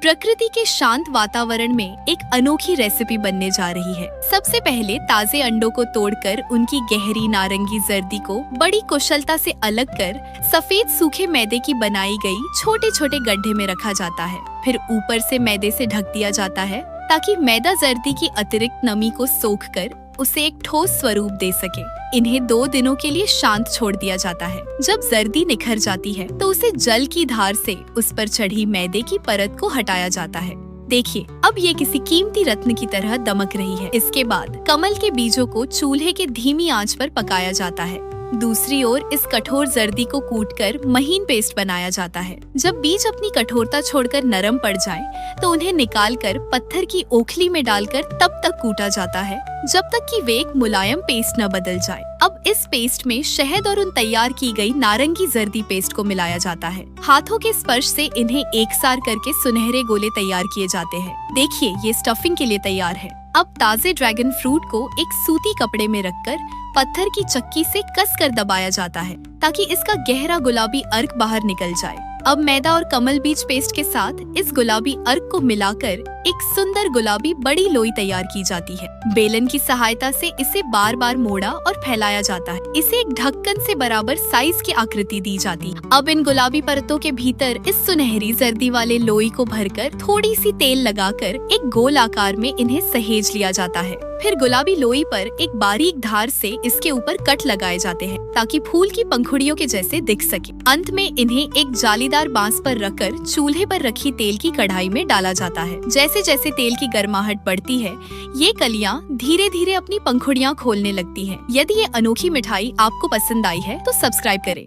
प्रकृति के शांत वातावरण में एक अनोखी रेसिपी बनने जा रही है। सबसे पहले ताजे अंडों को तोड़कर उनकी गहरी नारंगी जर्दी को बड़ी कुशलता से अलग कर सफेद सूखे मैदे की बनाई गई छोटे छोटे गड्ढे में रखा जाता है। फिर ऊपर से मैदे से ढक दिया जाता है ताकि मैदा जर्दी की अतिरिक्त नमी को सोख कर उसे एक ठोस स्वरूप दे सके। इन्हें 2 दिनों के लिए शांत छोड़ दिया जाता है। जब जर्दी निखर जाती है तो उसे जल की धार से उस पर चढ़ी मैदे की परत को हटाया जाता है। देखिए, अब ये किसी कीमती रत्न की तरह दमक रही है। इसके बाद कमल के बीजों को चूल्हे के धीमी आंच पर पकाया जाता है। दूसरी ओर इस कठोर जर्दी को कूटकर महीन पेस्ट बनाया जाता है। जब बीज अपनी कठोरता छोड़कर नरम पड़ जाएं, तो उन्हें निकालकर पत्थर की ओखली में डालकर तब तक कूटा जाता है जब तक कि वे एक मुलायम पेस्ट न बदल जाए। अब इस पेस्ट में शहद और उन तैयार की गई नारंगी जर्दी पेस्ट को मिलाया जाता है। हाथों के स्पर्श से इन्हें एकसार करके सुनहरे गोले तैयार किए जाते हैं। देखिए, ये स्टफिंग के लिए तैयार है। अब ताजे ड्रैगन फ्रूट को एक सूती कपड़े में रखकर पत्थर की चक्की से कसकर दबाया जाता है ताकि इसका गहरा गुलाबी अर्क बाहर निकल जाए। अब मैदा और कमल बीज पेस्ट के साथ इस गुलाबी अर्क को मिलाकर एक सुंदर गुलाबी बड़ी लोई तैयार की जाती है। बेलन की सहायता से इसे बार बार मोड़ा और फैलाया जाता है। इसे एक ढक्कन से बराबर साइज की आकृति दी जाती है। अब इन गुलाबी परतों के भीतर इस सुनहरी जर्दी वाले लोई को भरकर थोड़ी सी तेल लगाकर एक गोल आकार में इन्हें सहेज लिया जाता है। फिर गुलाबी लोई पर एक बारीक धार से इसके ऊपर कट लगाए जाते हैं ताकि फूल की पंखुड़ियों के जैसे दिख सके। अंत में इन्हें एक जालीदार बांस पर रखकर चूल्हे पर रखी तेल की कढ़ाई में डाला जाता है। जैसे जैसे तेल की गर्माहट बढ़ती है, ये कलियां धीरे धीरे अपनी पंखुड़ियां खोलने लगती हैं। यदि ये अनोखी मिठाई आपको पसंद आई है तो सब्सक्राइब करें।